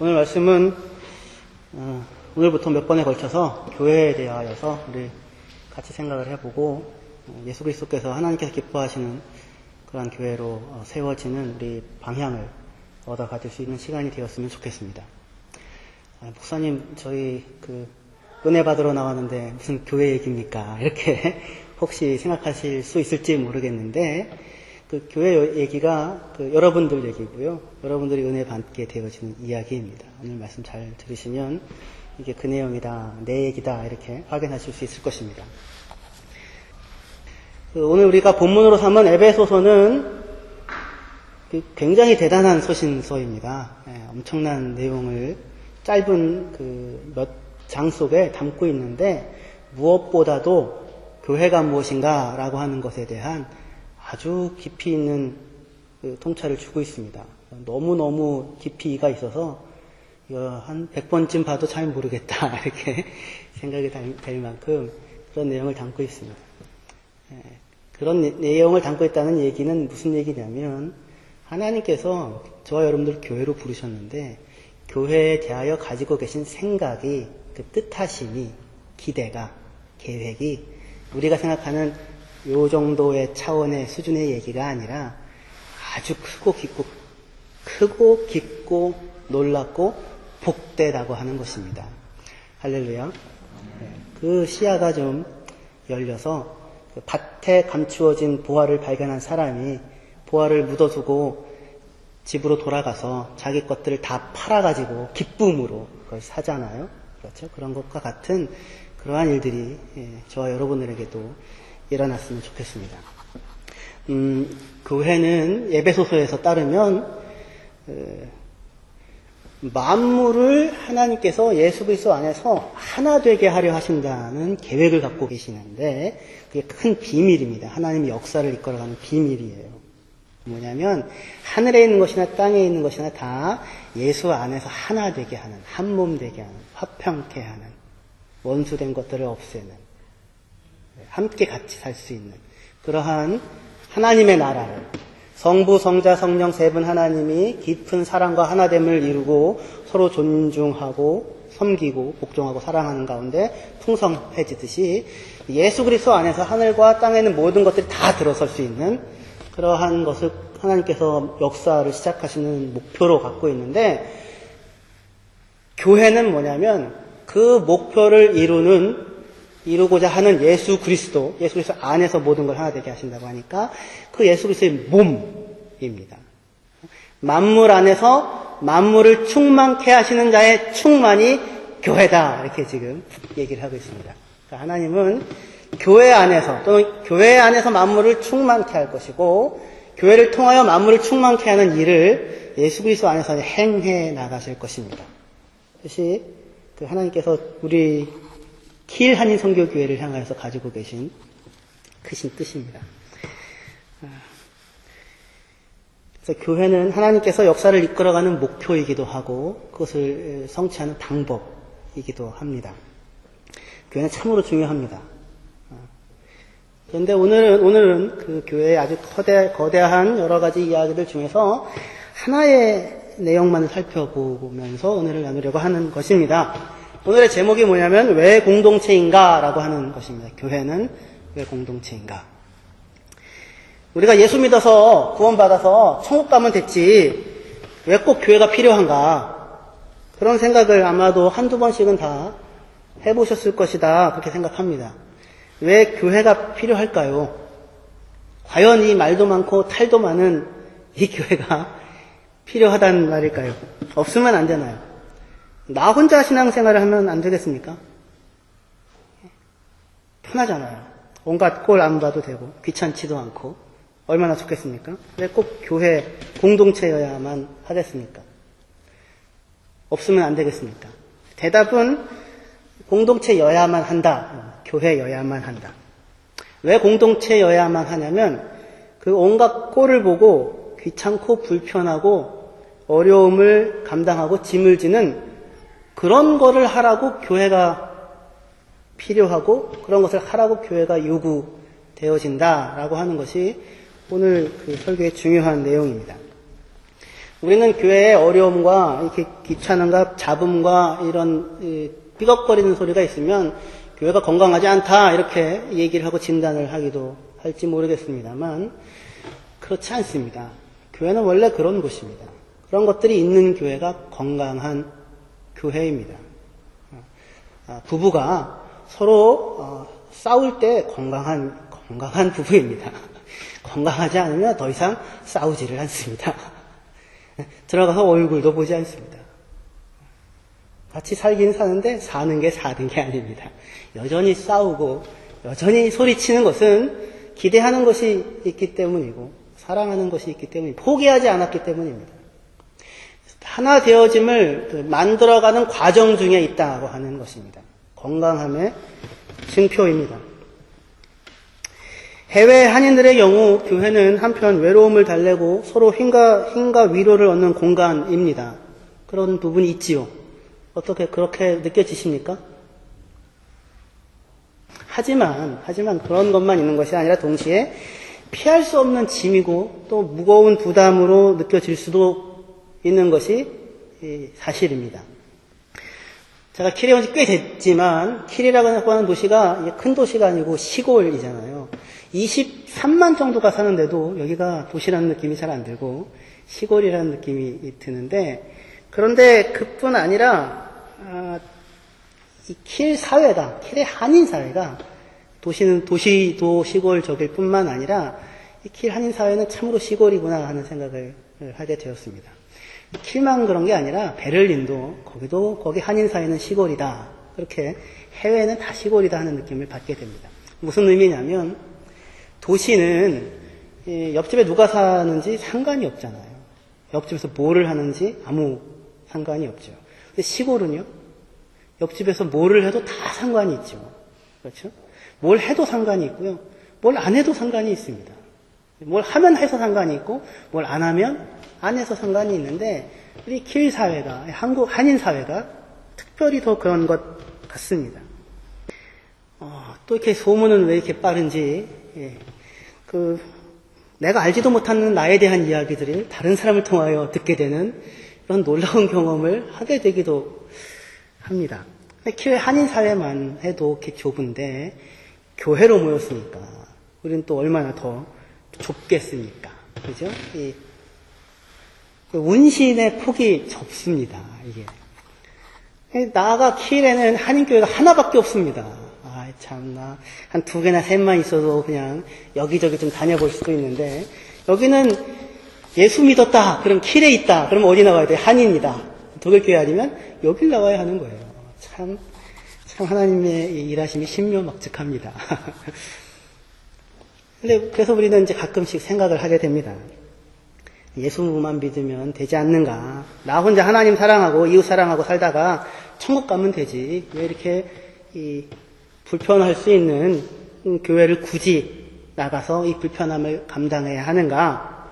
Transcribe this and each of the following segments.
오늘 말씀은 오늘부터 몇 번에 걸쳐서 교회에 대하여서 우리 같이 생각을 해보고 예수 그리스도께서 하나님께서 기뻐하시는 그러한 교회로 세워지는 우리 방향을 얻어 가질 수 있는 시간이 되었으면 좋겠습니다. 목사님, 저희 은혜 받으러 나왔는데 무슨 교회 얘기입니까? 이렇게 혹시 생각하실 수 있을지 모르겠는데 교회 얘기가 여러분들 얘기고요. 여러분들이 은혜 받게 되어지는 이야기입니다. 오늘 말씀 잘 들으시면 이게 그 내용이다, 내 얘기다 이렇게 확인하실 수 있을 것입니다. 오늘 우리가 본문으로 삼은 에베소서는 굉장히 대단한 서신서입니다. 엄청난 내용을 짧은 몇 장 속에 담고 있는데 무엇보다도 교회가 무엇인가 라고 하는 것에 대한 아주 깊이 있는 통찰을 주고 있습니다. 너무너무 깊이가 있어서 한 100번쯤 봐도 잘 모르겠다 이렇게 생각이 될 만큼 그런 내용을 담고 있습니다. 그런 내용을 담고 있다는 얘기는 무슨 얘기냐면 하나님께서 저와 여러분들 교회로 부르셨는데 교회에 대하여 가지고 계신 생각이 뜻하심이 기대가 계획이 우리가 생각하는 요 정도의 차원의 수준의 얘기가 아니라 아주 크고 깊고 놀랍고 복되다고 하는 것입니다. 할렐루야. 그 시야가 좀 열려서 밭에 감추어진 보화를 발견한 사람이 보화를 묻어두고 집으로 돌아가서 자기 것들을 다 팔아가지고 기쁨으로 그걸 사잖아요. 그렇죠? 그런 것과 같은 그러한 일들이 저와 여러분들에게도 일어났으면 좋겠습니다. 교회는 에베소서에서 따르면 만물을 하나님께서 예수 그리스도 안에서 하나 되게 하려 하신다는 계획을 갖고 계시는데 그게 큰 비밀입니다. 하나님의 역사를 이끌어가는 비밀이에요. 뭐냐면 하늘에 있는 것이나 땅에 있는 것이나 다 예수 안에서 하나 되게 하는, 한 몸 되게 하는, 화평케 하는, 원수된 것들을 없애는, 함께 같이 살 수 있는 그러한 하나님의 나라를 성부, 성자, 성령 세 분 하나님이 깊은 사랑과 하나됨을 이루고 서로 존중하고 섬기고 복종하고 사랑하는 가운데 풍성해지듯이 예수 그리스도 안에서 하늘과 땅에 있는 모든 것들이 다 들어설 수 있는 그러한 것을 하나님께서 역사를 시작하시는 목표로 갖고 있는데 교회는 뭐냐면 그 목표를 이루고자 하는 예수 그리스도 안에서 모든 걸 하나 되게 하신다고 하니까 그 예수 그리스도의 몸입니다. 만물 안에서 만물을 충만케 하시는 자의 충만이 교회다. 이렇게 지금 얘기를 하고 있습니다. 그러니까 하나님은 교회 안에서 또는 교회 안에서 만물을 충만케 할 것이고 교회를 통하여 만물을 충만케 하는 일을 예수 그리스도 안에서 행해 나가실 것입니다. 그것이 하나님께서 우리 킬 한인 선교교회를 향하여서 가지고 계신 크신 뜻입니다. 그래서 교회는 하나님께서 역사를 이끌어가는 목표이기도 하고 그것을 성취하는 방법이기도 합니다. 교회는 참으로 중요합니다. 그런데 오늘은 그 교회의 아주 거대한 여러 가지 이야기들 중에서 하나의 내용만을 살펴보면서 오늘을 나누려고 하는 것입니다. 오늘의 제목이 뭐냐면 왜 공동체인가 라고 하는 것입니다. 교회는 왜 공동체인가. 우리가 예수 믿어서 구원받아서 천국 가면 됐지 왜 꼭 교회가 필요한가. 그런 생각을 아마도 한두 번씩은 다 해보셨을 것이다 그렇게 생각합니다. 왜 교회가 필요할까요? 과연 이 말도 많고 탈도 많은 이 교회가 필요하다는 말일까요? 없으면 안 되나요? 나 혼자 신앙생활을 하면 안 되겠습니까? 편하잖아요. 온갖 꼴 안 봐도 되고 귀찮지도 않고 얼마나 좋겠습니까? 왜 꼭 교회 공동체여야만 하겠습니까? 없으면 안 되겠습니까? 대답은 공동체여야만 한다. 교회여야만 한다. 왜 공동체여야만 하냐면 그 온갖 꼴을 보고 귀찮고 불편하고 어려움을 감당하고 짐을 지는 그런 거를 하라고 교회가 필요하고 그런 것을 하라고 교회가 요구되어진다라고 하는 것이 오늘 설교의 중요한 내용입니다. 우리는 교회의 어려움과 이렇게 귀찮음과 잡음과 이런 삐걱거리는 소리가 있으면 교회가 건강하지 않다 이렇게 얘기를 하고 진단을 하기도 할지 모르겠습니다만 그렇지 않습니다. 교회는 원래 그런 곳입니다. 그런 것들이 있는 교회가 건강한 교회입니다. 부부가 서로 싸울 때 건강한 부부입니다. 건강하지 않으면 더 이상 싸우지를 않습니다. 들어가서 얼굴도 보지 않습니다. 같이 살긴 사는데 사는 게 아닙니다. 여전히 싸우고 여전히 소리치는 것은 기대하는 것이 있기 때문이고 사랑하는 것이 있기 때문이고 포기하지 않았기 때문입니다. 하나 되어짐을 만들어가는 과정 중에 있다고 하는 것입니다. 건강함의 증표입니다. 해외 한인들의 경우 교회는 한편 외로움을 달래고 서로 힘과 위로를 얻는 공간입니다. 그런 부분이 있지요. 어떻게 그렇게 느껴지십니까? 하지만 그런 것만 있는 것이 아니라 동시에 피할 수 없는 짐이고 또 무거운 부담으로 느껴질 수도 있는 것이 사실입니다. 제가 킬에 온 지 꽤 됐지만 킬이라고 하는 도시가 큰 도시가 아니고 시골이잖아요. 23만 정도가 사는데도 여기가 도시라는 느낌이 잘 안 들고 시골이라는 느낌이 드는데 그런데 그뿐 아니라 이 킬 사회가 킬의 한인 사회가 도시는 도시도 시골적일 뿐만 아니라 이 킬 한인 사회는 참으로 시골이구나 하는 생각을 하게 되었습니다. 킬만 그런 게 아니라 베를린도 거기 한인 사회는 시골이다. 그렇게 해외는 다 시골이다 하는 느낌을 받게 됩니다. 무슨 의미냐면 도시는 옆집에 누가 사는지 상관이 없잖아요. 옆집에서 뭐를 하는지 아무 상관이 없죠. 근데 시골은요. 옆집에서 뭐를 해도 다 상관이 있죠. 그렇죠? 뭘 해도 상관이 있고요. 뭘 안 해도 상관이 있습니다. 뭘 하면 해서 상관이 있고 뭘 안 하면 안 해서 상관이 있는데 우리 킬 사회가 한국 한인 사회가 특별히 더 그런 것 같습니다. 또 이렇게 소문은 왜 이렇게 빠른지 내가 알지도 못하는 나에 대한 이야기들을 다른 사람을 통하여 듣게 되는 그런 놀라운 경험을 하게 되기도 합니다. 킬 한인 사회만 해도 이렇게 좁은데 교회로 모였으니까 우리는 또 얼마나 더 좁겠습니까? 그죠? 운신의 폭이 좁습니다. 이게 나아가 킬에는 한인교회가 하나밖에 없습니다. 참나 한 2개나 3만 있어도 그냥 여기저기 좀 다녀볼 수도 있는데 여기는 예수 믿었다. 그럼 킬에 있다. 그러면 어디 나와야 돼? 한인이다. 독일교회 아니면 여길 나와야 하는 거예요. 참 하나님의 일하심이 신묘막측합니다. 그래서 우리는 이제 가끔씩 생각을 하게 됩니다. 예수만 믿으면 되지 않는가? 나 혼자 하나님 사랑하고 이웃 사랑하고 살다가 천국 가면 되지. 왜 이렇게 불편할 수 있는 교회를 굳이 나가서 이 불편함을 감당해야 하는가?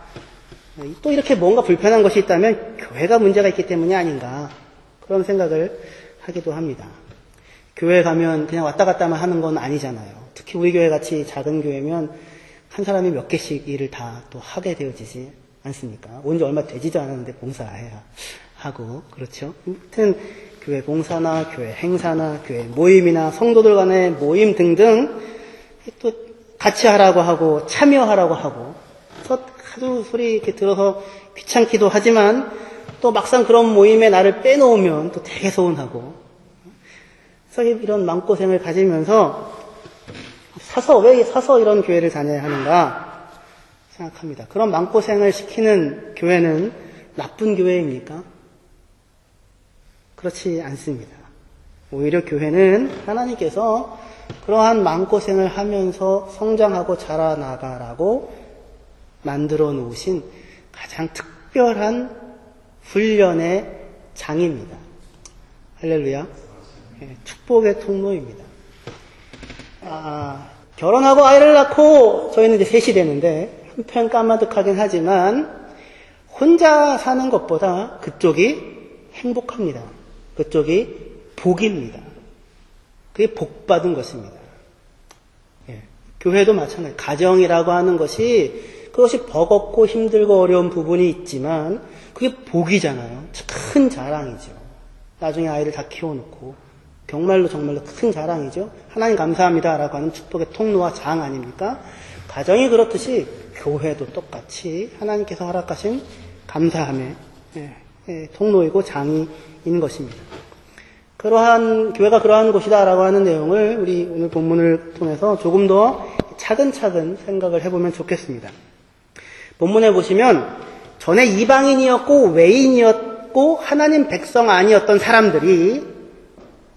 또 이렇게 뭔가 불편한 것이 있다면 교회가 문제가 있기 때문이 아닌가? 그런 생각을 하기도 합니다. 교회 가면 그냥 왔다 갔다만 하는 건 아니잖아요. 특히 우리 교회 같이 작은 교회면 한 사람이 몇 개씩 일을 다 또 하게 되어지지 않습니까? 온 지 얼마 되지도 않았는데 봉사해야 하고, 그렇죠? 아무튼 교회 봉사나 교회 행사나 교회 모임이나 성도들 간의 모임 등등 또 같이 하라고 하고 참여하라고 하고 그래서 아주 소리 이렇게 들어서 귀찮기도 하지만 또 막상 그런 모임에 나를 빼놓으면 또 되게 서운하고 그래서 이런 마음고생을 가지면서 왜 사서 이런 교회를 다녀야 하는가 생각합니다. 그런 마음고생을 시키는 교회는 나쁜 교회입니까? 그렇지 않습니다. 오히려 교회는 하나님께서 그러한 마음고생을 하면서 성장하고 자라나가라고 만들어 놓으신 가장 특별한 훈련의 장입니다. 할렐루야. 축복의 통로입니다. 결혼하고 아이를 낳고 저희는 이제 셋이 되는데 한편 까마득하긴 하지만 혼자 사는 것보다 그쪽이 행복합니다. 그쪽이 복입니다. 그게 복받은 것입니다. 교회도 마찬가지. 가정이라고 하는 것이 그것이 버겁고 힘들고 어려운 부분이 있지만 그게 복이잖아요. 큰 자랑이죠. 나중에 아이를 다 키워놓고 정말로 큰 자랑이죠. 하나님 감사합니다라고 하는 축복의 통로와 장 아닙니까? 가정이 그렇듯이 교회도 똑같이 하나님께서 허락하신 감사함의 통로이고 장인 것입니다. 교회가 그러한 곳이다라고 하는 내용을 우리 오늘 본문을 통해서 조금 더 차근차근 생각을 해보면 좋겠습니다. 본문에 보시면 전에 이방인이었고 외인이었고 하나님 백성 아니었던 사람들이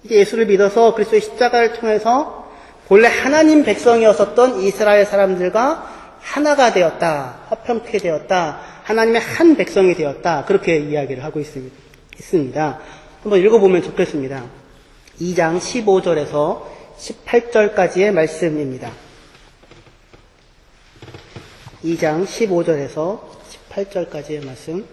예수를 믿어서 그리스도의 십자가를 통해서 본래 하나님 백성이었었던 이스라엘 사람들과 하나가 되었다, 화평케 되었다, 하나님의 한 백성이 되었다, 그렇게 이야기를 하고 있습니다. 한번 읽어보면 좋겠습니다. 2장 15절에서 18절까지의 말씀입니다. 2장 15절에서 18절까지의 말씀.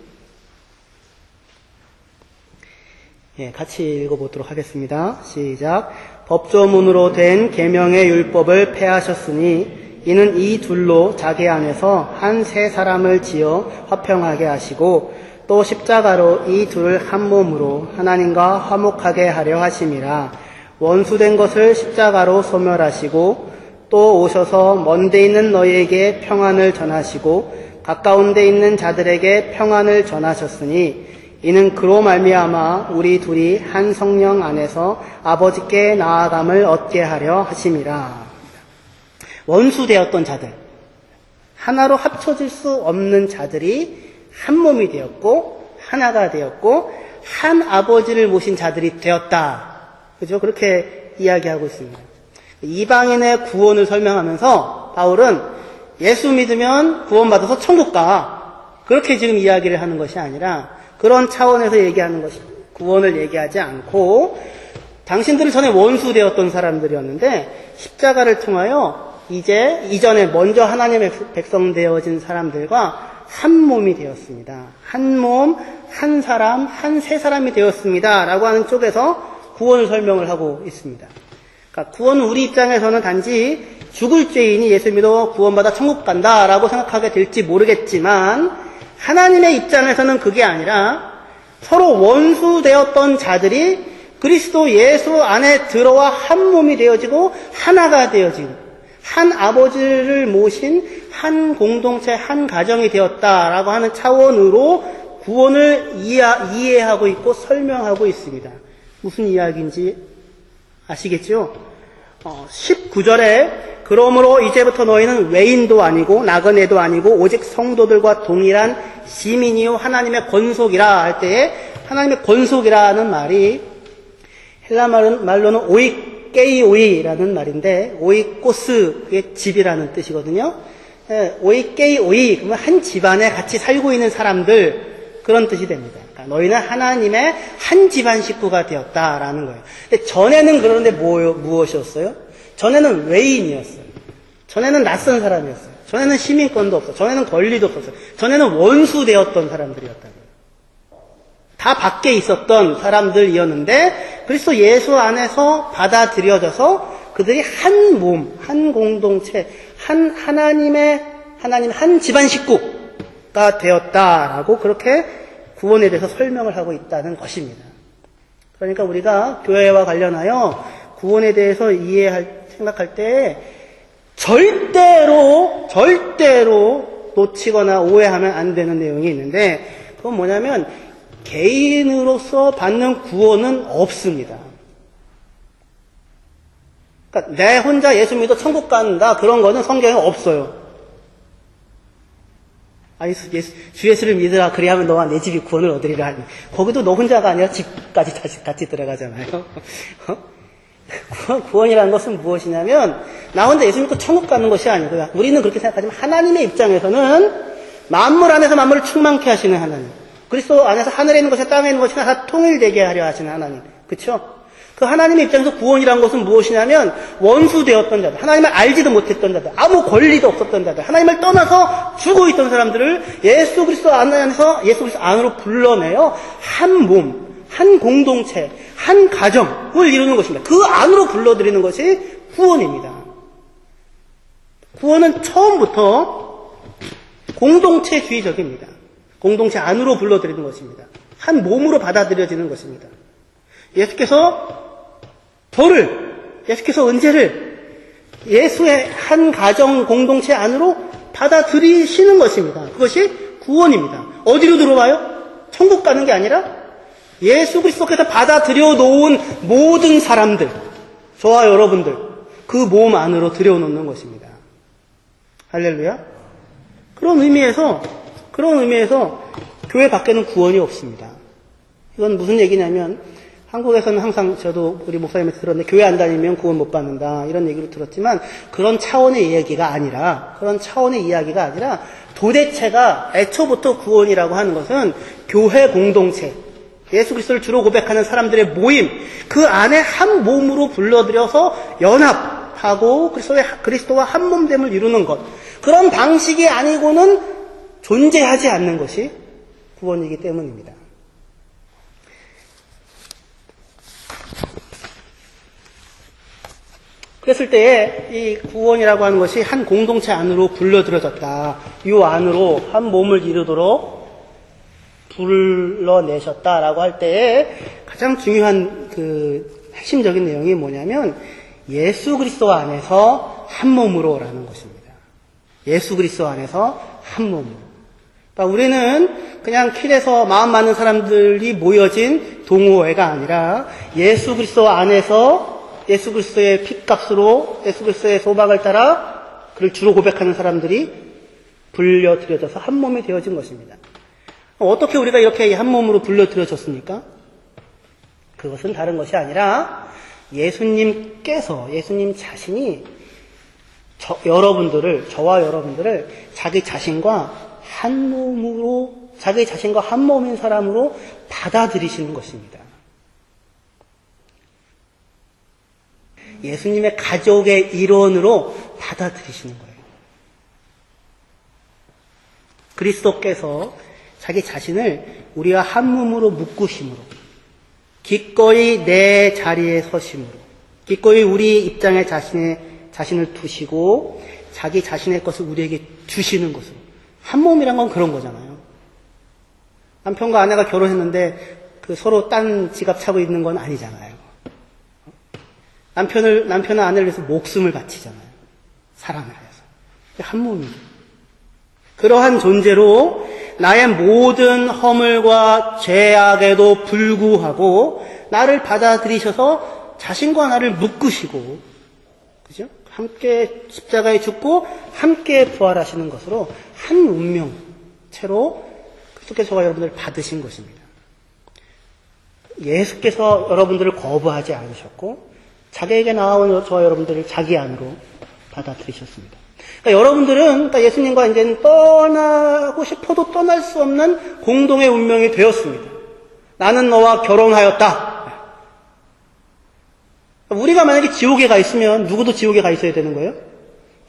같이 읽어보도록 하겠습니다. 시작. 법조문으로 된 계명의 율법을 폐하셨으니 이는 이 둘로 자기 안에서 한 세 사람을 지어 화평하게 하시고 또 십자가로 이 둘을 한 몸으로 하나님과 화목하게 하려 하심이라. 원수된 것을 십자가로 소멸하시고 또 오셔서 먼 데 있는 너희에게 평안을 전하시고 가까운 데 있는 자들에게 평안을 전하셨으니 이는 그로 말미암아 우리 둘이 한 성령 안에서 아버지께 나아감을 얻게 하려 하심이라. 원수되었던 자들, 하나로 합쳐질 수 없는 자들이 한 몸이 되었고 하나가 되었고 한 아버지를 모신 자들이 되었다. 그죠? 그렇게 이야기하고 있습니다. 이방인의 구원을 설명하면서 바울은 예수 믿으면 구원받아서 천국 가, 그렇게 지금 이야기를 하는 것이 아니라 그런 차원에서 얘기하는 것이, 구원을 얘기하지 않고 당신들은 전에 원수되었던 사람들이었는데 십자가를 통하여 이전에 먼저 하나님의 백성 되어진 사람들과 한 몸이 되었습니다. 한 몸, 한 사람, 한 세 사람이 되었습니다. 라고 하는 쪽에서 구원을 설명을 하고 있습니다. 그러니까 구원은 우리 입장에서는 단지 죽을 죄인이 예수 믿어 구원받아 천국 간다라고 생각하게 될지 모르겠지만 하나님의 입장에서는 그게 아니라 서로 원수되었던 자들이 그리스도 예수 안에 들어와 한 몸이 되어지고 하나가 되어지고 한 아버지를 모신 한 공동체, 한 가정이 되었다라고 하는 차원으로 구원을 이해하고 있고 설명하고 있습니다. 무슨 이야기인지 아시겠죠? 19절에 그러므로 이제부터 너희는 외인도 아니고 나그네도 아니고 오직 성도들과 동일한 시민이요 하나님의 권속이라 할 때에 하나님의 권속이라는 말이 헬라 말로는 오이케이오이라는 말인데 오이코스, 그게 집이라는 뜻이거든요. 오이케이오이, 그러면 한 집안에 같이 살고 있는 사람들, 그런 뜻이 됩니다. 그러니까 너희는 하나님의 한 집안 식구가 되었다라는 거예요. 근데 전에는 그런데 무엇이었어요? 전에는 외인이었어요. 전에는 낯선 사람이었어요. 전에는 시민권도 없었어요. 전에는 권리도 없었어요. 전에는 원수되었던 사람들이었다고요. 다 밖에 있었던 사람들이었는데 그리스도 예수 안에서 받아들여져서 그들이 한 몸, 한 공동체, 하나님 한 집안 식구가 되었다라고 그렇게 구원에 대해서 설명을 하고 있다는 것입니다. 그러니까 우리가 교회와 관련하여 구원에 대해서 생각할 때 절대로 놓치거나 오해하면 안 되는 내용이 있는데 그건 뭐냐면 개인으로서 받는 구원은 없습니다. 그러니까 내 혼자 예수 믿어 천국 간다 그런 거는 성경에 없어요. 주 예수를 믿으라 그리하면 너와 내 집이 구원을 얻으리라 하니 거기도 너 혼자가 아니라 집까지 같이 들어가잖아요. 구원이라는 것은 무엇이냐면 나 혼자 예수 믿고 천국 가는 것이 아니고요. 우리는 그렇게 생각하지만 하나님의 입장에서는 만물 안에서 만물을 충만케 하시는 하나님, 그리스도 안에서 하늘에 있는 것이나 땅에 있는 것이나 다 통일되게 하려 하시는 하나님, 그렇죠? 그 하나님의 입장에서 구원이라는 것은 무엇이냐면 원수되었던 자들, 하나님을 알지도 못했던 자들, 아무 권리도 없었던 자들, 하나님을 떠나서 죽어 있던 사람들을 예수 그리스도 안에서 예수 그리스도 안으로 불러내어 한 몸, 한 공동체, 한 가정을 이루는 것입니다. 그 안으로 불러들이는 것이 구원입니다. 구원은 처음부터 공동체주의적입니다. 공동체 안으로 불러들이는 것입니다. 한 몸으로 받아들여지는 것입니다. 예수께서 은혜를 예수의 한 가정 공동체 안으로 받아들이시는 것입니다. 그것이 구원입니다. 어디로 들어와요? 천국 가는 게 아니라 예수 그리스도께서 받아들여 놓은 모든 사람들, 저와 여러분들, 그 몸 안으로 들여놓는 것입니다. 할렐루야. 그런 의미에서 교회 밖에는 구원이 없습니다. 이건 무슨 얘기냐면, 한국에서는 항상 저도 우리 목사님한테 들었는데, 교회 안 다니면 구원 못 받는다, 이런 얘기를 들었지만, 그런 차원의 이야기가 아니라, 도대체가 애초부터 구원이라고 하는 것은 교회 공동체, 예수 그리스도를 주로 고백하는 사람들의 모임, 그 안에 한 몸으로 불러들여서 연합하고 그리스도와 한 몸됨을 이루는 것, 그런 방식이 아니고는 존재하지 않는 것이 구원이기 때문입니다. 그랬을 때에 이 구원이라고 하는 것이 한 공동체 안으로 불러들여졌다. 이 안으로 한 몸을 이루도록 불러내셨다라고 할 때에 가장 중요한 그 핵심적인 내용이 뭐냐면 예수 그리스도 안에서 한 몸으로라는 것입니다. 예수 그리스도 안에서 한 몸으로. 그러니까 우리는 그냥 킬에서 마음 맞는 사람들이 모여진 동호회가 아니라 예수 그리스도 안에서 예수 그리스도의 핏값으로 예수 그리스도의 소망을 따라 그를 주로 고백하는 사람들이 불려들여져서 한 몸이 되어진 것입니다. 어떻게 우리가 이렇게 한 몸으로 불려들여졌습니까? 그것은 다른 것이 아니라 예수님 자신이 저와 여러분들을 자기 자신과 한 몸인 사람으로 받아들이시는 것입니다. 예수님의 가족의 일원으로 받아들이시는 거예요. 그리스도께서 자기 자신을 우리와 한 몸으로 묶으심으로, 기꺼이 내 자리에 서심으로, 기꺼이 우리 입장에 자신을 두시고 자기 자신의 것을 우리에게 주시는 것으로. 한 몸이란 건 그런 거잖아요. 남편과 아내가 결혼했는데 서로 딴 지갑 차고 있는 건 아니잖아요. 남편은 아내를 위해서 목숨을 바치잖아요. 사랑을 해서. 한 몸이죠. 그러한 존재로 나의 모든 허물과 죄악에도 불구하고 나를 받아들이셔서 자신과 나를 묶으시고, 그죠? 함께 십자가에 죽고 함께 부활하시는 것으로 한 운명체로 그리스도께서 저와 여러분들을 받으신 것입니다. 예수께서 여러분들을 거부하지 않으셨고 자기에게 나아온 저와 여러분들을 자기 안으로 받아들이셨습니다. 그러니까 여러분들은 예수님과 이제는 떠나고 싶어도 떠날 수 없는 공동의 운명이 되었습니다. 나는 너와 결혼하였다. 우리가 만약에 지옥에 가 있으면 누구도 지옥에 가 있어야 되는 거예요?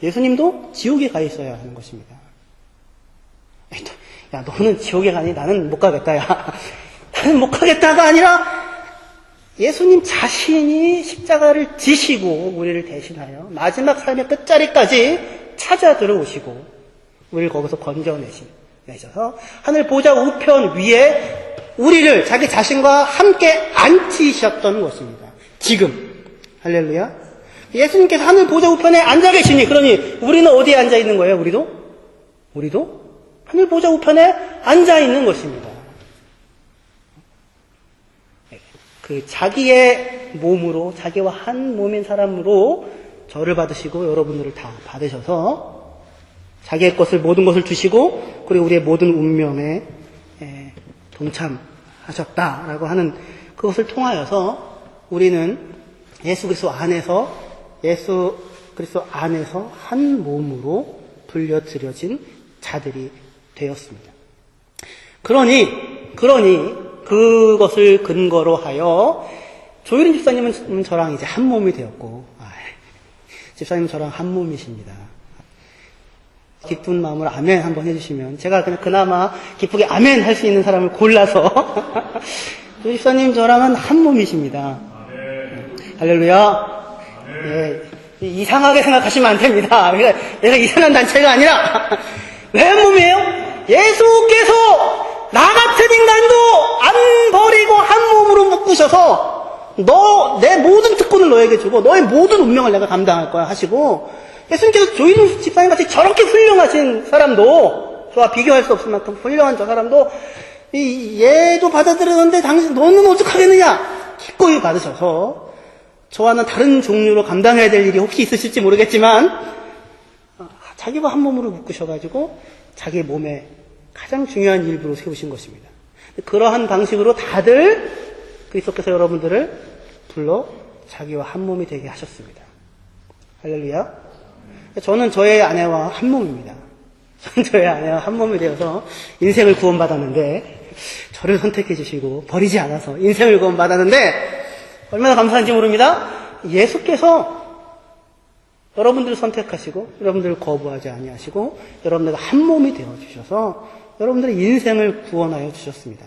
예수님도 지옥에 가 있어야 하는 것입니다. 야, 너는 지옥에 가니? 나는 못 가겠다. 야, 나는 못 가겠다가 아니라 예수님 자신이 십자가를 지시고 우리를 대신하여 마지막 삶의 끝자리까지 찾아 들어오시고 우리를 거기서 건져내셔서 하늘 보좌 우편 위에 우리를 자기 자신과 함께 앉히셨던 것입니다. 지금. 할렐루야. 예수님께서 하늘 보좌 우편에 앉아 계시니, 그러니 우리는 어디에 앉아 있는 거예요? 우리도 하늘 보좌 우편에 앉아 있는 것입니다. 그 자기의 몸으로, 자기와 한 몸인 사람으로 저를 받으시고 여러분들을 다 받으셔서 자기의 모든 것을 주시고 그리고 우리의 모든 운명에 동참하셨다라고 하는 그것을 통하여서 우리는 예수 그리스도 안에서 한 몸으로 불려들여진 자들이 되었습니다. 그러니 그것을 근거로 하여 조유린 집사님은 저랑 이제 한 몸이 되었고, 집사님은 저랑 한 몸이십니다. 기쁜 마음으로 아멘 한번 해주시면 제가 그냥 그나마 기쁘게 아멘 할 수 있는 사람을 골라서 조유린 집사님 저랑은 한 몸이십니다. 할렐루야. 예, 이상하게 생각하시면 안 됩니다. 내가 이상한 단체가 아니라 왜 한 몸이에요? 예수께서 나 같은 인간도 안 버리고 한 몸으로 묶으셔서 내 모든 특권을 너에게 주고 너의 모든 운명을 내가 감당할 거야 하시고, 예수님께서 조인우 집사님 같이 저렇게 훌륭하신 사람도, 저와 비교할 수 없을 만큼 훌륭한 저 사람도 얘도 받아들였는데 너는 오죽하겠느냐 기꺼이 받으셔서, 저와는 다른 종류로 감당해야 될 일이 혹시 있으실지 모르겠지만 자기와 한 몸으로 묶으셔가지고 자기 몸에 가장 중요한 일부로 세우신 것입니다. 그러한 방식으로 다들 그리스도께서 여러분들을 불러 자기와 한 몸이 되게 하셨습니다. 할렐루야. 저는 저의 아내와 한 몸입니다. 저는 저의 아내와 한 몸이 되어서 인생을 구원받았는데, 저를 선택해 주시고 버리지 않아서 인생을 구원받았는데 얼마나 감사한지 모릅니다. 예수께서 여러분들을 선택하시고 여러분들을 거부하지 아니하시고 여러분들과 한 몸이 되어주셔서 여러분들의 인생을 구원하여 주셨습니다.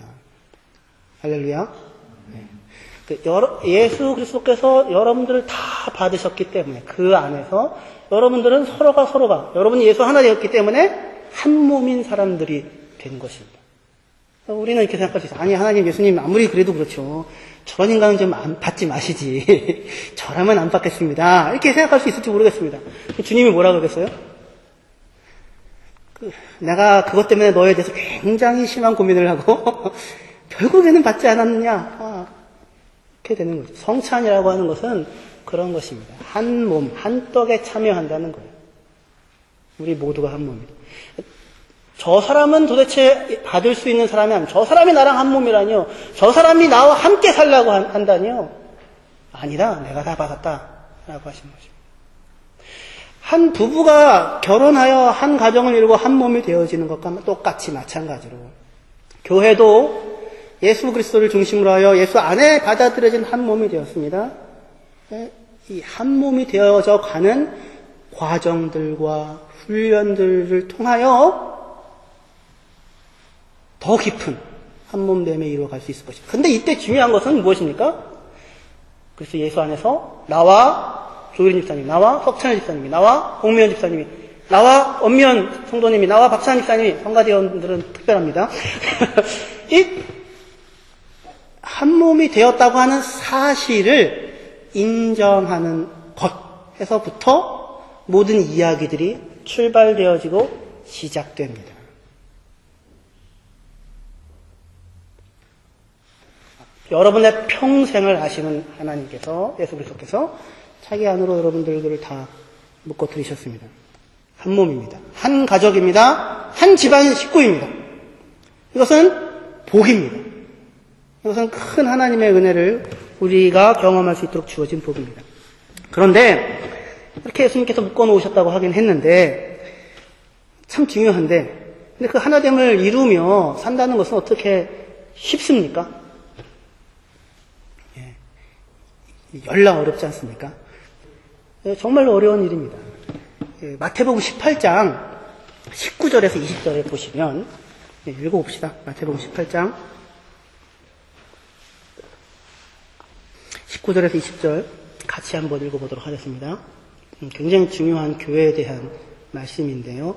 할렐루야. 예수 그리스도께서 여러분들을 다 받으셨기 때문에 그 안에서 여러분들은 서로가 여러분이 예수 하나 되었기 때문에 한 몸인 사람들이 된 것입니다. 우리는 이렇게 생각할 수 있어요. 아니, 하나님, 예수님 아무리 그래도 그렇죠. 저런 인간은 좀 안 받지 마시지. 저라면 안 받겠습니다. 이렇게 생각할 수 있을지 모르겠습니다. 주님이 뭐라 그랬어요? 내가 그것 때문에 너에 대해서 굉장히 심한 고민을 하고 결국에는 받지 않았느냐. 이렇게 되는 거죠. 성찬이라고 하는 것은 그런 것입니다. 한 몸, 한 떡에 참여한다는 거예요. 우리 모두가 한 몸입니다. 저 사람은 도대체 받을 수 있는 사람이 아니고, 저 사람이 나랑 한 몸이라니요. 저 사람이 나와 함께 살라고 한다니요. 아니다. 내가 다 받았다. 라고 하시는 거죠. 한 부부가 결혼하여 한 가정을 이루고 한 몸이 되어지는 것과 똑같이 마찬가지로 교회도 예수 그리스도를 중심으로 하여 예수 안에 받아들여진 한 몸이 되었습니다. 이 한 몸이 되어져 가는 과정들과 훈련들을 통하여 더 깊은 한몸됨에 이루어갈 수 있을 것입니다. 근데 이때 중요한 것은 무엇입니까? 그래서 예수 안에서 나와 조일인 집사님, 나와 석찬일 집사님이, 나와 홍미연 집사님이, 나와 엄미연 성도님이, 나와 박찬 집사님이, 성가대원들은 특별합니다. 이 한몸이 되었다고 하는 사실을 인정하는 것에서부터 모든 이야기들이 출발되어지고 시작됩니다. 여러분의 평생을 아시는 하나님께서, 예수 그리스도께서 자기 안으로 여러분들을 다 묶어 들이셨습니다. 한 몸입니다. 한 가족입니다. 한 집안 식구입니다. 이것은 복입니다. 이것은 큰 하나님의 은혜를 우리가 경험할 수 있도록 주어진 복입니다. 그런데 이렇게 예수님께서 묶어 놓으셨다고 하긴 했는데 참 중요한데, 근데 그 하나됨을 이루며 산다는 것은 어떻게 쉽습니까? 열나 어렵지 않습니까? 정말로 어려운 일입니다. 마태복음 18장 19절에서 20절에 보시면, 읽어봅시다. 마태복음 18장 19절에서 20절 같이 한번 읽어보도록 하겠습니다. 굉장히 중요한 교회에 대한 말씀인데요.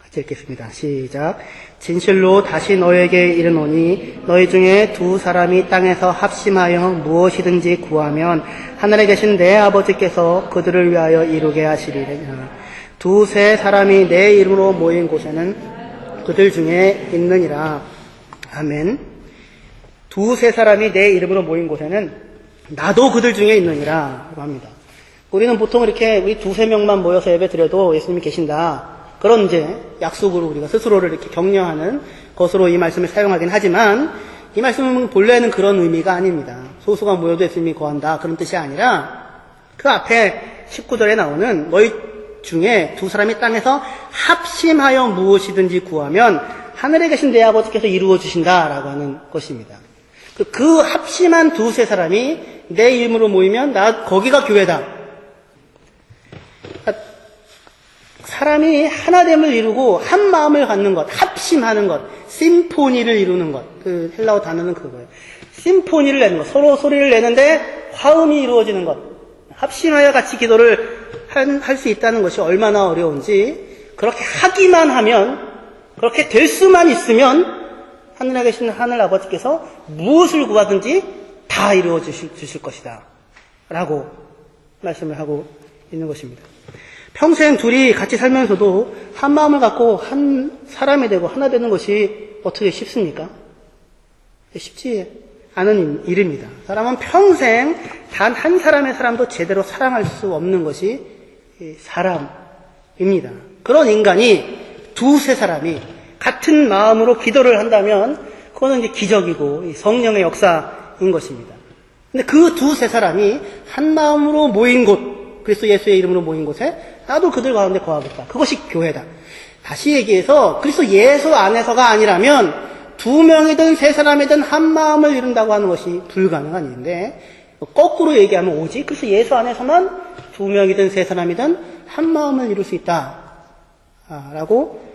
같이 읽겠습니다. 시작. 진실로 다시 너에게 이르노니 너희 중에 두 사람이 땅에서 합심하여 무엇이든지 구하면 하늘에 계신 내 아버지께서 그들을 위하여 이루게 하시리라. 두세 사람이 내 이름으로 모인 곳에는 그들 중에 있느니라. 아멘. 두세 사람이 내 이름으로 모인 곳에는 나도 그들 중에 있느니라 라고 합니다. 우리는 보통 이렇게 우리 두세 명만 모여서 예배 드려도 예수님이 계신다, 그런 이제 약속으로 우리가 스스로를 이렇게 격려하는 것으로 이 말씀을 사용하긴 하지만, 이 말씀은 본래는 그런 의미가 아닙니다. 소수가 모여도 예수님이 거한다, 그런 뜻이 아니라 그 앞에 19절에 나오는 너희 중에 두 사람이 땅에서 합심하여 무엇이든지 구하면 하늘에 계신 내 아버지께서 이루어 주신다라고 하는 것입니다. 그 합심한 두세 사람이 내 이름으로 모이면 거기가 교회다. 사람이 하나됨을 이루고 한 마음을 갖는 것, 합심하는 것, 심포니를 이루는 것. 그 헬라어 단어는 그거예요. 심포니를 내는 것, 서로 소리를 내는데 화음이 이루어지는 것. 합심하여 같이 기도를 할 수 있다는 것이 얼마나 어려운지, 그렇게 하기만 하면 그렇게 될 수만 있으면 하늘에 계신 하늘 아버지께서 무엇을 구하든지 다 이루어 주실 것이다 라고 말씀을 하고 있는 것입니다. 평생 둘이 같이 살면서도 한 마음을 갖고 한 사람이 되고 하나 되는 것이 어떻게 쉽습니까? 쉽지 않은 일입니다. 사람은 평생 단 한 사람의 사람도 제대로 사랑할 수 없는 것이 사람입니다. 그런 인간이 두세 사람이 같은 마음으로 기도를 한다면 그거는 이제 기적이고 성령의 역사인 것입니다. 근데 그 두세 사람이 한 마음으로 모인 곳, 그리스도 예수의 이름으로 모인 곳에 나도 그들 가운데 거하겠다. 그것이 교회다. 다시 얘기해서 그리스도 예수 안에서가 아니라면 두 명이든 세 사람이든 한 마음을 이룬다고 하는 것이 불가능한 일인데, 거꾸로 얘기하면 오직 그래서 예수 안에서만 두 명이든 세 사람이든 한 마음을 이룰 수 있다 라고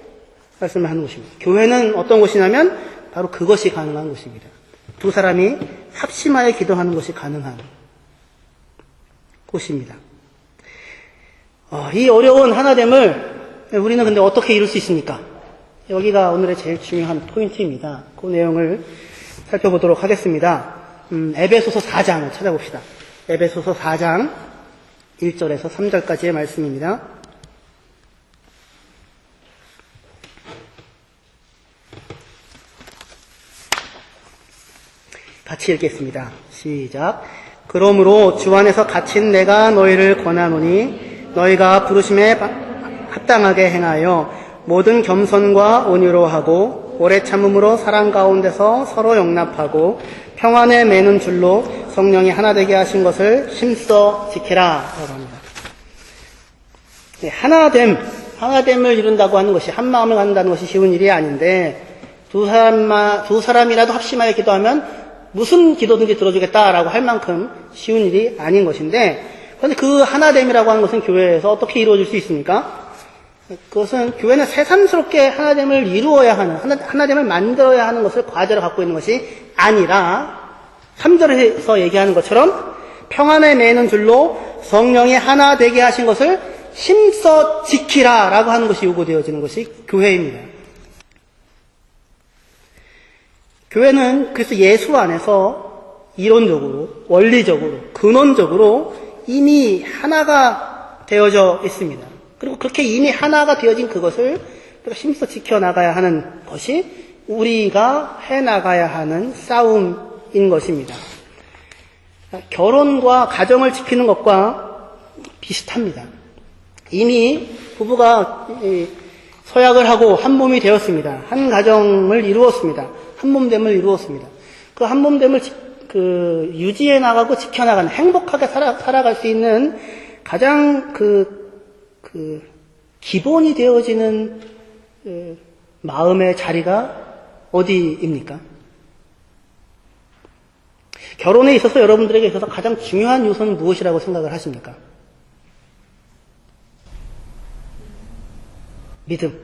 말씀을 하는 것입니다. 교회는 어떤 곳이냐면 바로 그것이 가능한 곳입니다. 두 사람이 합심하여 기도하는 것이 가능한 곳입니다. 이 어려운 하나됨을 우리는 근데 어떻게 이룰 수 있습니까? 여기가 오늘의 제일 중요한 포인트입니다. 그 내용을 살펴보도록 하겠습니다. 에베소서 4장을 찾아봅시다. 에베소서 4장 1절에서 3절까지의 말씀입니다. 같이 읽겠습니다. 시작. 그러므로 주 안에서 갇힌 내가 너희를 권하노니 너희가 부르심에 합당하게 행하여 모든 겸손과 온유로 하고 오래 참음으로 사랑 가운데서 서로 용납하고 평안에 매는 줄로 성령이 하나 되게 하신 것을 힘써 지키라 라고 합니다. 하나됨을 이룬다고 하는 것이, 한 마음을 갖는다는 것이 쉬운 일이 아닌데 두 사람이라도 합심하여 기도하면 무슨 기도든지 들어주겠다라고 할 만큼 쉬운 일이 아닌 것인데, 그런데 그 하나됨이라고 하는 것은 교회에서 어떻게 이루어질 수 있습니까? 그것은 교회는 새삼스럽게 하나됨을 이루어야 하는, 하나됨을 만들어야 하는 것을 과제로 갖고 있는 것이 아니라 3절에서 얘기하는 것처럼 평안에 매는 줄로 성령이 하나 되게 하신 것을 힘써 지키라 라고 하는 것이 요구되어지는 것이 교회입니다. 교회는 그래서 예수 안에서 이론적으로, 원리적으로, 근원적으로 이미 하나가 되어져 있습니다. 그리고 그렇게 이미 하나가 되어진 그것을 힘써 지켜나가야 하는 것이 우리가 해나가야 하는 싸움인 것입니다. 결혼과 가정을 지키는 것과 비슷합니다. 이미 부부가 서약을 하고 한 몸이 되었습니다. 한 가정을 이루었습니다. 한 몸됨을 이루었습니다. 그 한 몸됨을 유지해 나가고 지켜나가는, 행복하게 살아갈 수 있는 가장 기본이 되어지는 마음의 자리가 어디입니까? 결혼에 있어서 여러분들에게 있어서 가장 중요한 요소는 무엇이라고 생각을 하십니까? 믿음.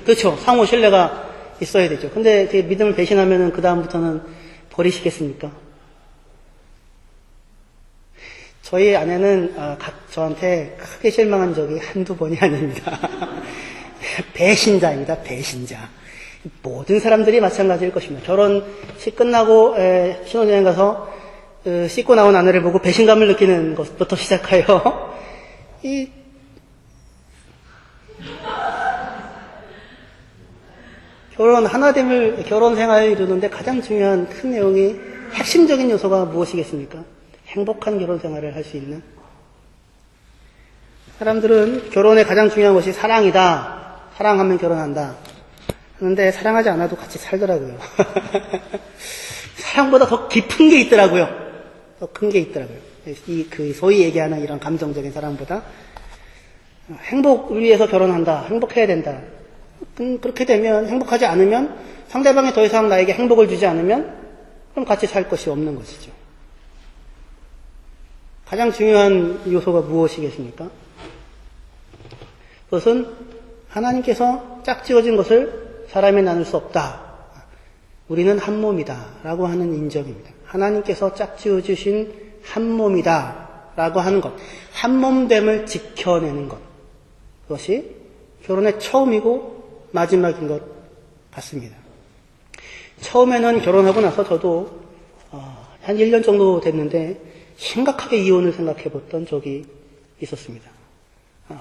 그렇죠. 상호 신뢰가 있어야 되죠. 근데 그 믿음을 배신하면은 그다음부터는 버리시겠습니까? 저희 아내는 저한테 크게 실망한 적이 한두 번이 아닙니다. 배신자입니다. 배신자. 모든 사람들이 마찬가지일 것입니다. 결혼식 끝나고 신혼여행 가서 씻고 나온 아내를 보고 배신감을 느끼는 것부터 시작하여 결혼 생활을 이루는데 가장 중요한 큰 내용이, 핵심적인 요소가 무엇이겠습니까? 행복한 결혼 생활을 할 수 있는. 사람들은 결혼의 가장 중요한 것이 사랑이다. 사랑하면 결혼한다. 그런데 사랑하지 않아도 같이 살더라고요. 사랑보다 더 깊은 게 있더라고요. 더 큰 게 있더라고요. 소위 얘기하는 이런 감정적인 사랑보다 행복을 위해서 결혼한다. 행복해야 된다. 그렇게 되면, 행복하지 않으면, 상대방이 더 이상 나에게 행복을 주지 않으면 그럼 같이 살 것이 없는 것이죠. 가장 중요한 요소가 무엇이겠습니까? 그것은 하나님께서 짝지어진 것을 사람이 나눌 수 없다. 우리는 한 몸이다 라고 하는 인정입니다. 하나님께서 짝지어주신 한 몸이다 라고 하는 것, 한 몸됨을 지켜내는 것, 그것이 결혼의 처음이고 마지막인 것 같습니다. 처음에는 결혼하고 나서 저도 한 1년 정도 됐는데 심각하게 이혼을 생각해 봤던 적이 있었습니다.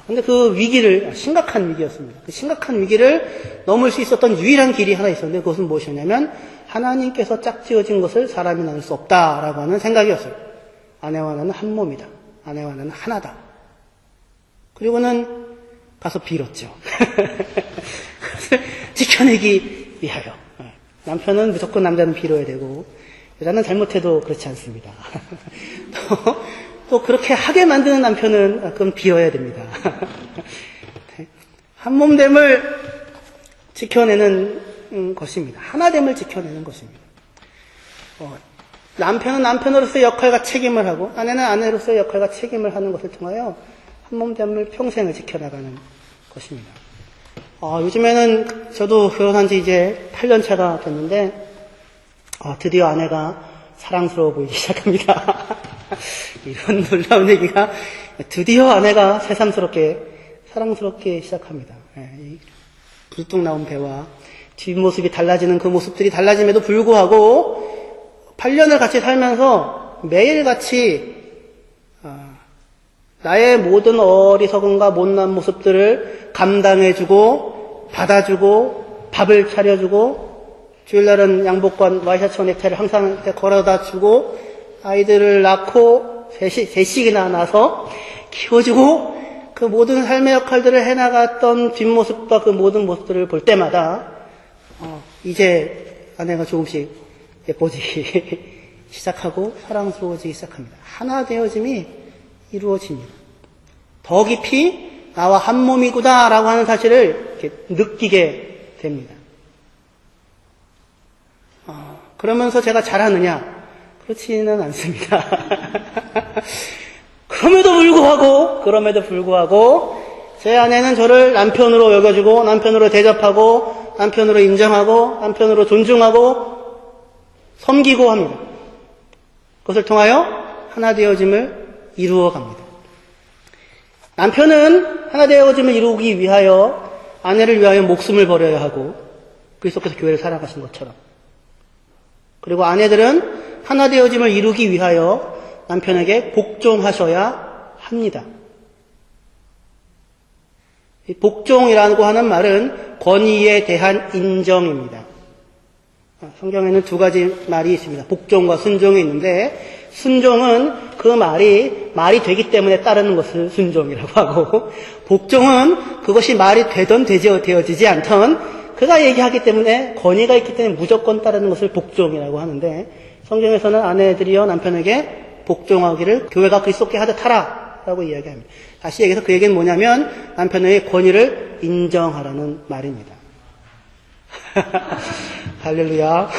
근데 그 위기를, 심각한 위기였습니다. 그 심각한 위기를 넘을 수 있었던 유일한 길이 하나 있었는데 그것은 무엇이었냐면 하나님께서 짝지어진 것을 사람이 나눌 수 없다라고 하는 생각이었어요. 아내와 나는 한 몸이다. 아내와 나는 하나다. 그리고는 가서 빌었죠. 지켜내기 위하여. 남편은 무조건 남자는 빌어야 되고 여자는 잘못해도 그렇지 않습니다. 또 그렇게 하게 만드는 남편은 그건 비워야 됩니다. 한몸됨을 지켜내는 것입니다. 하나됨을 지켜내는 것입니다. 남편은 남편으로서의 역할과 책임을 하고 아내는 아내로서의 역할과 책임을 하는 것을 통하여 한몸됨을 평생을 지켜나가는 것입니다. 요즘에는 저도 결혼한 지 이제 8년 차가 됐는데 드디어 아내가 사랑스러워 보이기 시작합니다. 이런 놀라운 얘기가 드디어 아내가 새삼스럽게 사랑스럽게 시작합니다. 불뚝 나온 배와 뒷모습이 달라지는 그 모습들이 달라짐에도 불구하고 8년을 같이 살면서 매일같이 나의 모든 어리석음과 못난 모습들을 감당해주고 받아주고 밥을 차려주고 주일날은 양복과 와이셔츠와 넥타이를 항상 걸어다 주고 아이들을 낳고 셋씩이나 낳아서 키워주고 그 모든 삶의 역할들을 해나갔던 뒷모습과 그 모든 모습들을 볼 때마다 이제 아내가 조금씩 예뻐지기 시작하고 사랑스러워지기 시작합니다. 하나 되어짐이 이루어집니다. 더 깊이 나와 한 몸이구나 라고 하는 사실을 이렇게 느끼게 됩니다. 그러면서 제가 잘하느냐? 그렇지는 않습니다. 그럼에도 불구하고 제 아내는 저를 남편으로 여겨주고 남편으로 대접하고 남편으로 인정하고 남편으로 존중하고 섬기고 합니다. 그것을 통하여 하나 되어짐을 이루어갑니다. 남편은 하나 되어짐을 이루기 위하여 아내를 위하여 목숨을 버려야 하고 그리스도께서 교회를 살아가신 것처럼 그리고 아내들은 하나 되어짐을 이루기 위하여 남편에게 복종하셔야 합니다. 이 복종이라고 하는 말은 권위에 대한 인정입니다. 성경에는 두 가지 말이 있습니다. 복종과 순종이 있는데 순종은 그 말이 되기 때문에 따르는 것을 순종이라고 하고 복종은 그것이 말이 되던 되어지지 않던 그가 얘기하기 때문에 권위가 있기 때문에 무조건 따르는 것을 복종이라고 하는데 성경에서는 아내들이여 남편에게 복종하기를 교회가 그리스도께 하듯 하라라고 이야기합니다. 다시 얘기해서 그 얘기는 뭐냐면 남편의 권위를 인정하라는 말입니다. 할렐루야.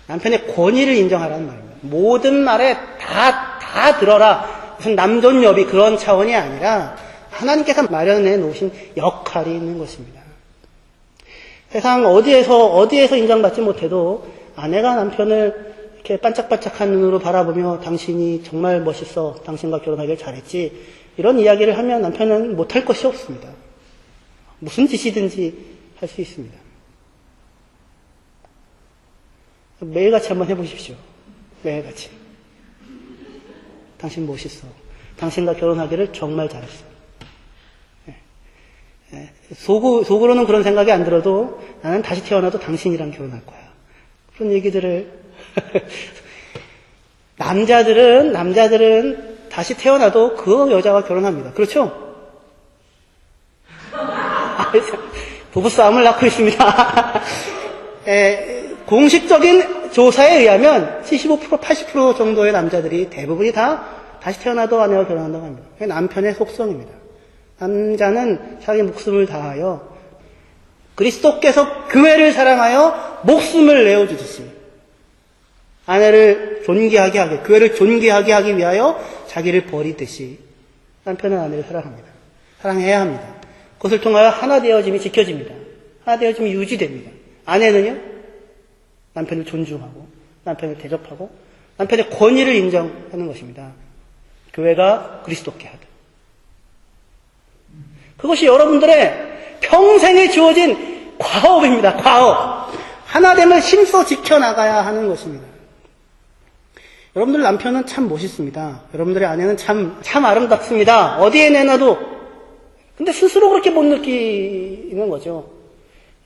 남편의 권위를 인정하라는 말입니다. 모든 말에 다 들어라. 무슨 남존여비 그런 차원이 아니라 하나님께서 마련해 놓으신 역할이 있는 것입니다. 세상 어디에서 인정받지 못해도 아내가 남편을 이렇게 반짝반짝한 눈으로 바라보며 당신이 정말 멋있어. 당신과 결혼하길 잘했지. 이런 이야기를 하면 남편은 못할 것이 없습니다. 무슨 짓이든지 할 수 있습니다. 매일같이 한번 해보십시오. 매일같이. 당신 멋있어. 당신과 결혼하기를 정말 잘했어. 속으로는 그런 생각이 안 들어도 나는 다시 태어나도 당신이랑 결혼할 거야. 그런 얘기들을 남자들은 다시 태어나도 그 여자와 결혼합니다. 그렇죠? 부부싸움을 낳고 있습니다. 공식적인 조사에 의하면 75%, 80% 정도의 남자들이 대부분이 다 다시 태어나도 아내와 결혼한다고 합니다. 그게 남편의 속성입니다. 남자는 자기 목숨을 다하여 그리스도께서 교회를 사랑하여 목숨을 내어주듯이 아내를 존귀하게 하게, 교회를 존귀하게 하기 위하여 자기를 버리듯이 남편은 아내를 사랑합니다. 사랑해야 합니다. 그것을 통하여 하나 되어짐이 지켜집니다. 하나 되어짐이 유지됩니다. 아내는요, 남편을 존중하고, 남편을 대접하고, 남편의 권위를 인정하는 것입니다. 교회가 그리스도께 하듯. 그것이 여러분들의 평생에 주어진 과업입니다. 과업. 하나됨을 힘써 지켜나가야 하는 것입니다. 여러분들 남편은 참 멋있습니다. 여러분들의 아내는 참 아름답습니다. 어디에 내놔도. 근데 스스로 그렇게 못 느끼는 거죠.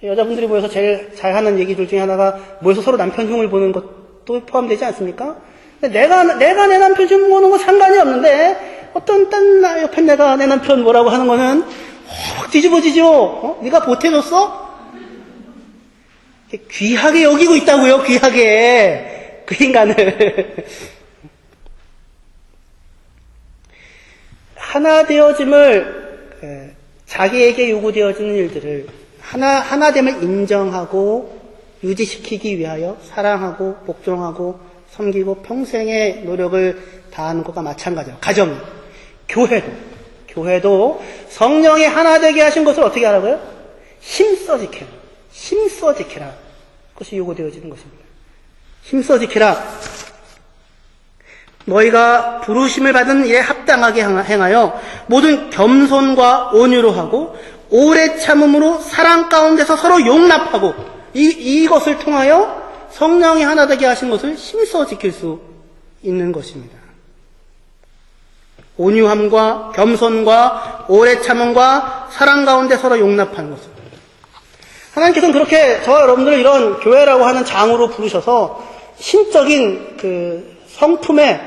여자분들이 모여서 제일 잘하는 얘기들 중에 하나가 모여서 서로 남편 흉을 보는 것도 포함되지 않습니까? 근데 내가 내 남편 흉 보는 거 상관이 없는데 어떤 딴 옆에 내가 내 남편 뭐라고 하는 거는 확 뒤집어지죠. 네가 보태줬어? 귀하게 여기고 있다고요. 귀하게 그 인간을. 하나 되어짐을 자기에게 요구되어지는 일들을 하나됨을 인정하고 유지시키기 위하여 사랑하고 복종하고 섬기고 평생의 노력을 다하는 것과 마찬가지예요. 가정이. 교회도 성령이 하나 되게 하신 것을 어떻게 하라고요? 힘써 지켜라. 힘써 지켜라. 그것이 요구되어지는 것입니다. 힘써 지켜라. 너희가 부르심을 받은 일에 합당하게 행하여 모든 겸손과 온유로 하고 오래 참음으로 사랑 가운데서 서로 용납하고 이것을 통하여 성령이 하나 되게 하신 것을 힘써 지킬 수 있는 것입니다. 온유함과 겸손과 오래 참음과 사랑 가운데 서로 용납하는 것을. 하나님께서는 그렇게 저와 여러분들을 이런 교회라고 하는 장으로 부르셔서 신적인 그 성품에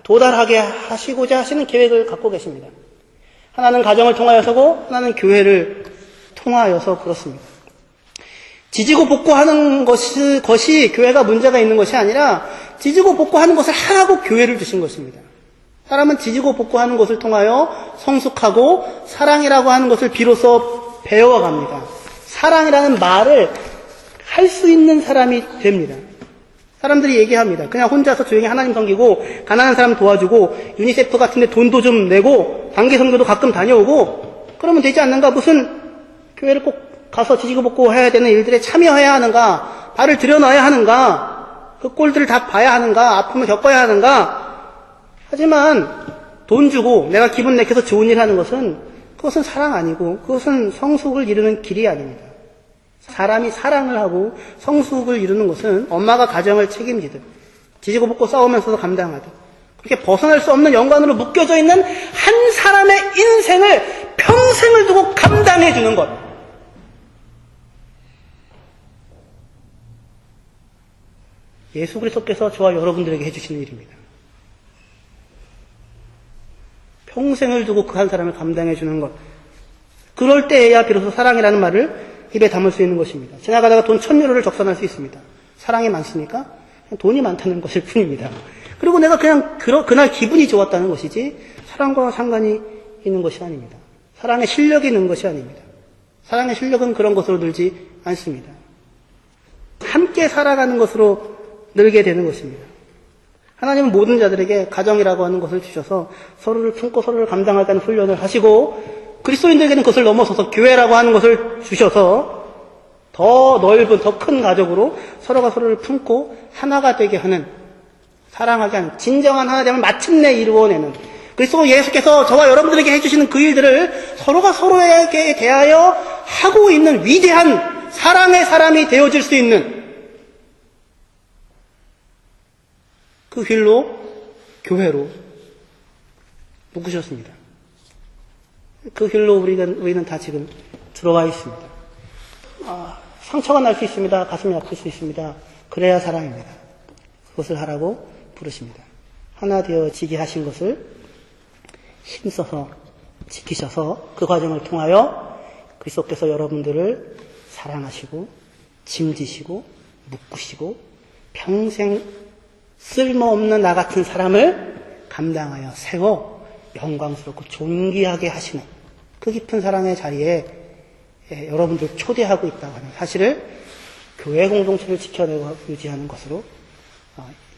도달하게 하시고자 하시는 계획을 갖고 계십니다. 하나는 가정을 통하여서고 하나는 교회를 통하여서 그렇습니다. 지지고 볶고하는 것이 교회가 문제가 있는 것이 아니라 지지고 볶고하는 것을 하라고 교회를 주신 것입니다. 사람은 지지고 볶고하는 것을 통하여 성숙하고 사랑이라고 하는 것을 비로소 배워갑니다. 사랑이라는 말을 할 수 있는 사람이 됩니다. 사람들이 얘기합니다. 그냥 혼자서 조용히 하나님 섬기고 가난한 사람 도와주고 유니세프 같은 데 돈도 좀 내고 단기 선교도 가끔 다녀오고 그러면 되지 않는가? 무슨 교회를 꼭 가서 지지고 볶고 해야 되는 일들에 참여해야 하는가? 발을 들여놔야 하는가? 그 꼴들을 다 봐야 하는가? 아픔을 겪어야 하는가? 하지만 돈 주고 내가 기분 내켜서 좋은 일 하는 것은 그것은 사랑 아니고 그것은 성숙을 이루는 길이 아닙니다. 사람이 사랑을 하고 성숙을 이루는 것은 엄마가 가정을 책임지듯 지지고 볶고 싸우면서도 감당하듯 그렇게 벗어날 수 없는 연관으로 묶여져 있는 한 사람의 인생을 평생을 두고 감당해 주는 것. 예수 그리스도께서 저와 여러분들에게 해주시는 일입니다. 평생을 두고 그 한 사람을 감당해 주는 것. 그럴 때에야 비로소 사랑이라는 말을 입에 담을 수 있는 것입니다. 지나가다가 돈 1000유로를 적산할 수 있습니다. 사랑이 많습니까? 돈이 많다는 것일 뿐입니다. 그리고 내가 그냥 그날 기분이 좋았다는 것이지 사랑과 상관이 있는 것이 아닙니다. 사랑의 실력이 있는 것이 아닙니다. 사랑의 실력은 그런 것으로 늘지 않습니다. 함께 살아가는 것으로 늘게 되는 것입니다. 하나님은 모든 자들에게 가정이라고 하는 것을 주셔서 서로를 품고 서로를 감당하는 훈련을 하시고 그리스도인들에게는 그것을 넘어서서 교회라고 하는 것을 주셔서 더 넓은 더 큰 가족으로 서로가 서로를 품고 하나가 되게 하는 사랑하게 하는 진정한 하나됨을 마침내 이루어내는 그리스도 예수께서 저와 여러분들에게 해주시는 그 일들을 서로가 서로에게 대하여 하고 있는 위대한 사랑의 사람이 되어질 수 있는 그 길로 교회로 묶으셨습니다. 그 길로 우리는 다 지금 들어와 있습니다. 상처가 날 수 있습니다. 가슴이 아플 수 있습니다. 그래야 사랑입니다. 그것을 하라고 부르십니다. 하나 되어지게 하신 것을 힘써서 지키셔서 그 과정을 통하여 그리스도께서 여러분들을 사랑하시고 짐지시고 묶으시고 평생 쓸모없는 나 같은 사람을 감당하여 세워 영광스럽고 존귀하게 하시는 그 깊은 사랑의 자리에 여러분들 초대하고 있다고 하는 사실을 교회 공동체를 지켜내고 유지하는 것으로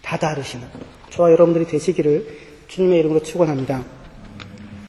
다다르시는 저와 여러분들이 되시기를 주님의 이름으로 축원합니다.